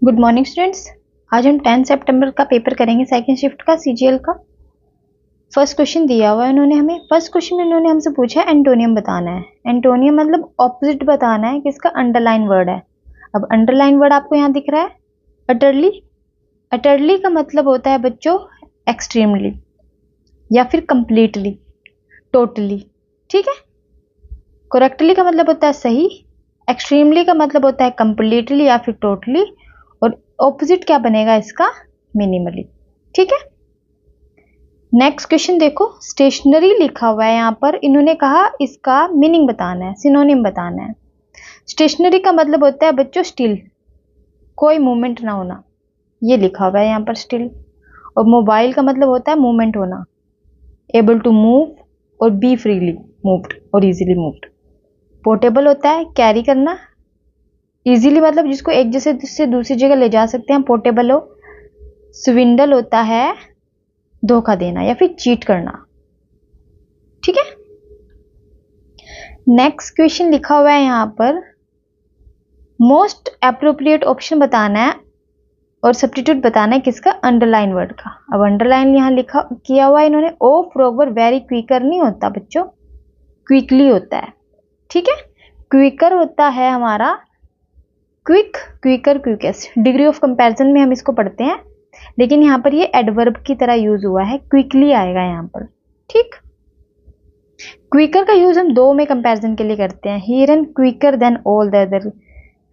Good morning students. आज हम 10 सितंबर का पेपर करेंगे सेकंड शिफ्ट का सीजीएल का। फर्स्ट क्वेश्चन दिया हुआ है उन्होंने हमें। फर्स्ट क्वेश्चन में उन्होंने हमसे पूछा है एंटोनियम बताना है। एंटोनियम मतलब ऑपोजिट बताना है, किसका अंडरलाइन वर्ड है। अब अंडरलाइन वर्ड आपको यहाँ दिख रहा है अटरली। अटरली का मतलब होता है बच्चों एक्सट्रीमली या फिर कंप्लीटली, टोटली। ठीक है। करेक्टली का मतलब होता है सही, एक्सट्रीमली का मतलब होता है कंप्लीटली या फिर टोटली, और ऑपोजिट क्या बनेगा इसका, मिनिमली। ठीक है। नेक्स्ट क्वेश्चन देखो, स्टेशनरी लिखा हुआ है यहाँ पर। इन्होंने कहा इसका मीनिंग बताना है, सिनोनिम बताना है। स्टेशनरी का मतलब होता है बच्चों स्टिल, कोई मूवमेंट ना होना, ये लिखा हुआ है यहाँ पर स्टिल। और मोबाइल का मतलब होता है मूवमेंट होना, एबल टू मूव और बी फ्रीली मूव्ड और इजीली मूव्ड। पोर्टेबल होता है कैरी करना, इजीली मतलब जिसको एक जगह से दूसरी जगह ले जा सकते हैं, पोर्टेबल हो। स्विंडल होता है धोखा देना या फिर चीट करना। ठीक है। नेक्स्ट क्वेश्चन लिखा हुआ है यहाँ पर, मोस्ट एप्रोप्रिएट ऑप्शन बताना है और सब्स्टिट्यूट बताना है किसका, अंडरलाइन वर्ड का। अब अंडरलाइन यहाँ लिखा किया हुआ है इन्होंने, ओ फ्रॉगर वेरी क्विकर नहीं होता बच्चों, क्विकली होता है। ठीक है। क्विकर होता है हमारा quick, quicker, quickest. Degree of comparison में हम इसको पढ़ते हैं, लेकिन यहाँ पर ये एडवर्ब की तरह यूज हुआ है, क्विकली आएगा यहाँ पर। ठीक। क्विकर का यूज हम दो में कंपैरिजन के लिए करते हैं, he run quicker than all the other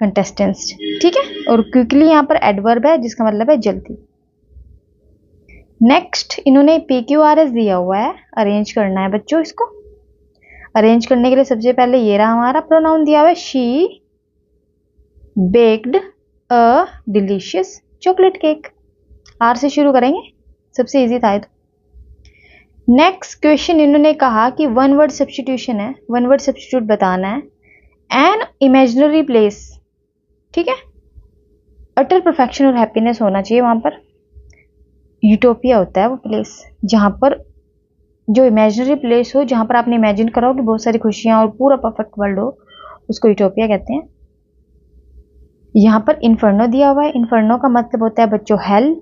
contestants. ठीक है। और क्विकली यहाँ पर एडवर्ब है जिसका मतलब है जल्दी। नेक्स्ट इन्होंने PQRS दिया हुआ है, अरेंज करना है बच्चों इसको। अरेंज करने के लिए सबसे पहले ये रहा हमारा प्रोनाउन दिया हुआ है, she baked a delicious chocolate cake. R से शुरू करेंगे, सबसे इजी था ये तो। नेक्स्ट क्वेश्चन इन्होंने कहा कि वन वर्ड सब्स्टिट्यूशन है, वन वर्ड सब्स्टिट्यूट बताना है। An imaginary place. ठीक है। अटर परफेक्शन और हैप्पीनेस होना चाहिए वहां पर। यूटोपिया होता है वो प्लेस जहां पर, जो इमेजिनरी प्लेस हो जहां पर आपने इमेजिन करा हो कि बहुत सारी खुशियां और पूरा परफेक्ट वर्ल्ड हो, उसको यूटोपिया कहते हैं। यहां पर इन्फर्नो दिया हुआ है, इन्फर्नो का मतलब होता है बच्चों हेल।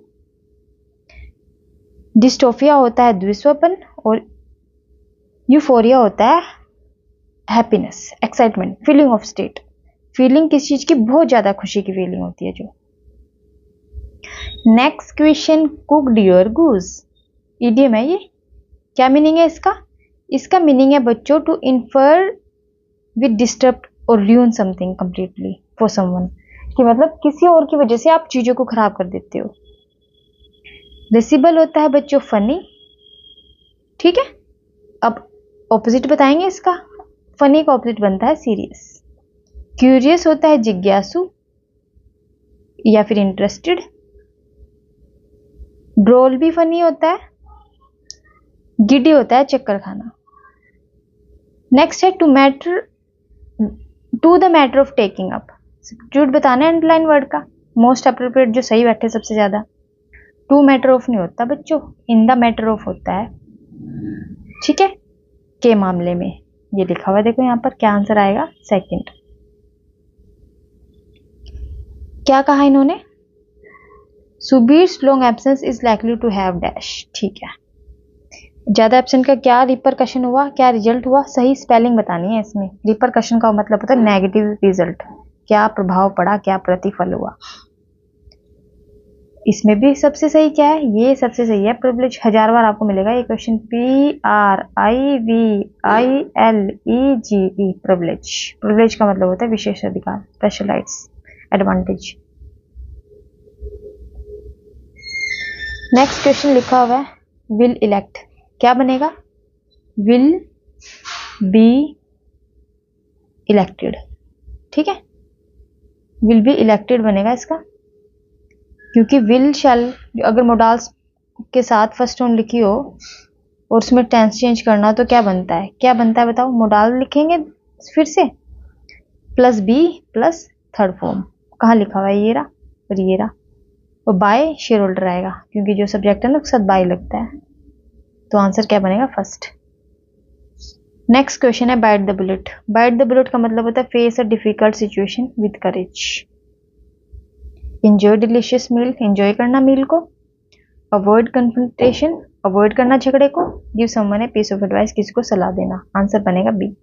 डिस्टोफिया होता है द्विस्वपन, और यूफोरिया होता है happiness, excitement, feeling of state. Feeling किस चीज की, बहुत ज्यादा खुशी की फीलिंग होती है जो। Next question, cooked your goose, idiom है ये। क्या मीनिंग है इसका? इसका मीनिंग है बच्चों टू इन्फर विद डिस्टर्ब और ruin something completely for someone, कि मतलब किसी और की वजह से आप चीजों को खराब कर देते हो। रिसिबल होता है बच्चों फनी। ठीक है। अब ऑपोजिट बताएंगे इसका, फनी का ऑपोजिट बनता है सीरियस। क्यूरियस होता है जिज्ञासु या फिर इंटरेस्टेड। ड्रोल भी फनी होता है। गिडी होता है चक्कर खाना। नेक्स्ट है to the matter of taking up, substitute बताना है अंडरलाइन वर्ड का। मोस्ट अप्रोप्रिएट जो सही बैठे सबसे ज्यादा। टू मैटर ऑफ नहीं होता बच्चों, इन द मैटर ऑफ होता है। ठीक है। के मामले में ये लिखा हुआ है, देखो यहाँ पर क्या आंसर आएगा, सेकंड। क्या कहा इन्होंने, Subir's long absence is likely to have dash. ठीक है। ज्यादा एब्सेंट का क्या रिपरकशन हुआ, क्या रिजल्ट हुआ, सही स्पेलिंग बतानी है इसमें। रिपरकशन का मतलब होता है नेगेटिव रिजल्ट, क्या प्रभाव पड़ा, क्या प्रतिफल हुआ। इसमें भी सबसे सही क्या है, ये सबसे सही है प्रिविलेज। 1000 बार आपको मिलेगा ये क्वेश्चन, PRIVILEGE, प्रिविलेज। प्रिविलेज का मतलब होता है विशेष अधिकार, special rights, advantage. Next question लिखा हुआ है, विल इलेक्ट, क्या बनेगा, विल बी इलेक्टेड। ठीक है। विल बी इलेक्टेड बनेगा इसका, क्योंकि विल शैल अगर मोडाल्स के साथ फर्स्ट टर्म लिखी हो और उसमें टेंस चेंज करना हो तो क्या बनता है, क्या बनता है बताओ। मोडाल लिखेंगे फिर से, plus B plus third form. कहाँ लिखा हुआ है, ये रहा और ये रहा। और बाय शेयर होल्डर आएगा, क्योंकि जो सब्जेक्ट है ना उसके साथ बाय लगता है। तो आंसर क्या बनेगा, फर्स्ट। नेक्स्ट क्वेश्चन है bite the bullet. Bite the bullet का मतलब होता है face a difficult situation with courage. Enjoy delicious meal, enjoy करना मील को। अवॉइड कन्फ्रंटेशन, अवॉइड करना झगड़े को। Give someone a piece of advice, किसी को सलाह देना। आंसर बनेगा बी।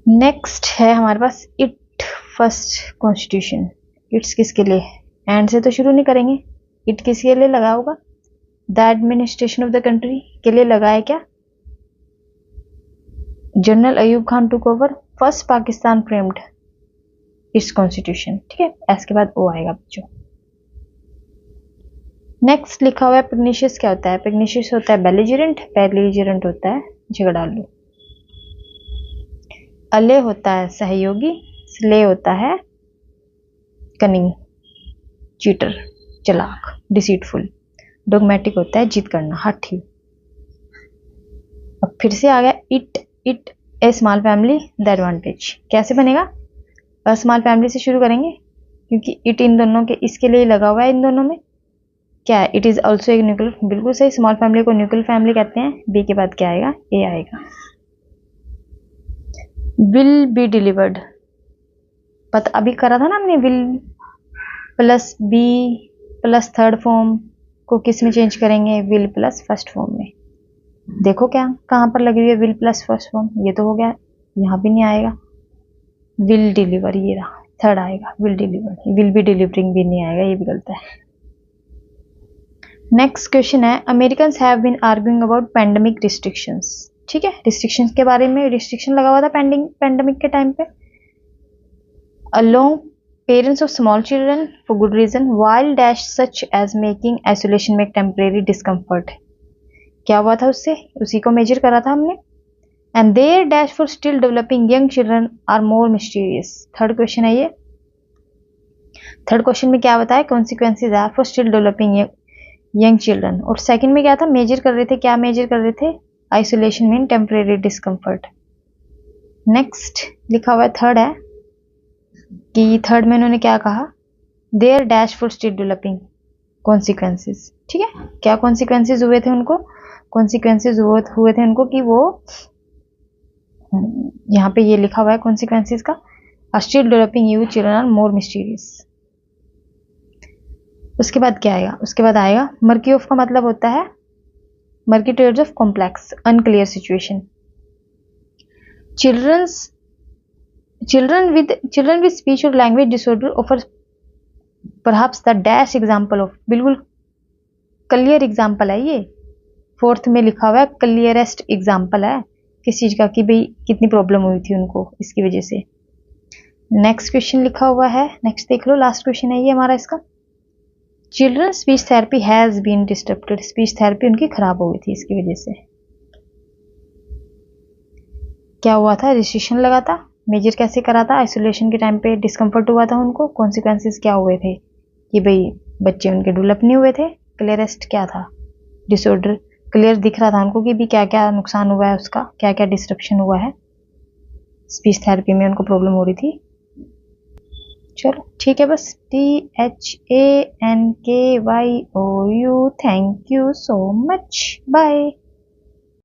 नेक्स्ट है हमारे पास इट फर्स्ट कॉन्स्टिट्यूशन। इट्स किसके लिए, एंड से तो शुरू नहीं करेंगे। इट किसके लिए लगा होगा, the administration of the country के लिए लगा है क्या। General Ayub Khan took over, first Pakistan framed it's constitution, ठीक है। एस के बाद ओ आएगा बच्चों। नेक्स्ट लिखा हुआ है पिग्निशियस, क्या होता है। पिग्निशियस होता है बेलिजरेंट, बेलिजरेंट होता है झगड़ालू। अले होता है सहयोगी, स्ले होता है कनिंग, चीटर, चालाक, डिसीटफुल। डोगमेटिक होता है जिद करना, हठी। अब फिर से आ गया it, it A small family the advantage. कैसे बनेगा, स्मॉल फैमिली से शुरू करेंगे क्योंकि इट इन दोनों के, इसके लिए लगा हुआ है इन दोनों में। क्या है, इट इज ऑल्सो एक न्यूक्लियर, बिल्कुल सही। स्मॉल फैमिली को न्यूक्लियर फैमिली कहते हैं। बी के बाद क्या आएगा, ए आएगा। विल बी डिलीवर्ड, पता अभी करा था ना हमने, will plus B plus third form को किस में चेंज करेंगे, विल प्लस फर्स्ट फॉर्म में। देखो क्या कहाँ पर लगी हुई है विल प्लस फर्स्ट फॉर्म, ये तो हो गया, यहाँ भी नहीं आएगा। विल डिलीवर, ये रहा थर्ड आएगा, will deliver. Will be delivering भी नहीं आएगा, ये भी गलत है। नेक्स्ट क्वेश्चन है, Americans have been arguing about pandemic restrictions, ठीक है। रिस्ट्रिक्शंस के बारे में, रिस्ट्रिक्शन लगा हुआ था पैंडेमिक के टाइम पे। Along parents of small children for good reason while dash such as making isolation make temporary discomfort. क्या हुआ था उससे, उसी को मेजर करा था हमने। And there dash for still developing young children are more mysterious. Third question है ये। थर्ड क्वेश्चन में क्या बताया, consequences are for still developing young children. और सेकंड में क्या था, मेजर कर रहे थे, क्या मेजर कर रहे थे, isolation mean temporary discomfort. Next लिखा हुआ है थर्ड है कि थर्ड में उन्होंने क्या कहा, there dash for still developing consequences, ठीक है। क्या कॉन्सिक्वेंसेज हुए थे उनको, कॉन्सिक्वेंसेज हुए थे उनको कि वो, यहाँ पे ये लिखा हुआ है कॉन्सिक्वेंसेज का, still developing you children are more mysterious. उसके बाद क्या आएगा, उसके बाद आएगा मर्की ऑफ का मतलब होता है murky terms of complex unclear situation. Children with speech और language disorder offer perhaps the dash example of, बिल्कुल क्लियर एग्जांपल है ये। फोर्थ में लिखा हुआ है क्लियरेस्ट एग्जांपल है किस चीज का, कि भाई कितनी प्रॉब्लम हुई थी उनको इसकी वजह से। नेक्स्ट क्वेश्चन लिखा हुआ है, नेक्स्ट देख लो, लास्ट क्वेश्चन है ये हमारा इसका। Children speech therapy has been disturbed, speech therapy उनकी खराब हो गई थी इसकी वजह से। क्या हुआ था, रिस्ट्रिक्शन लगा था, मेजर कैसे करा था, आइसोलेशन के टाइम पे डिस्कम्फर्ट हुआ था उनको। कॉन्सिक्वेंसेस क्या हुए थे कि भाई बच्चे उनके डेवलप नहीं हुए थे। क्लियरेस्ट क्या था, डिसऑर्डर, क्लियर दिख रहा था उनको कि भी क्या क्या नुकसान हुआ है उसका, क्या क्या डिस्ट्रप्शन हुआ है, स्पीच थेरेपी में उनको प्रॉब्लम हो रही थी। चलो ठीक है, बस THANKYOU, thank you so much, bye.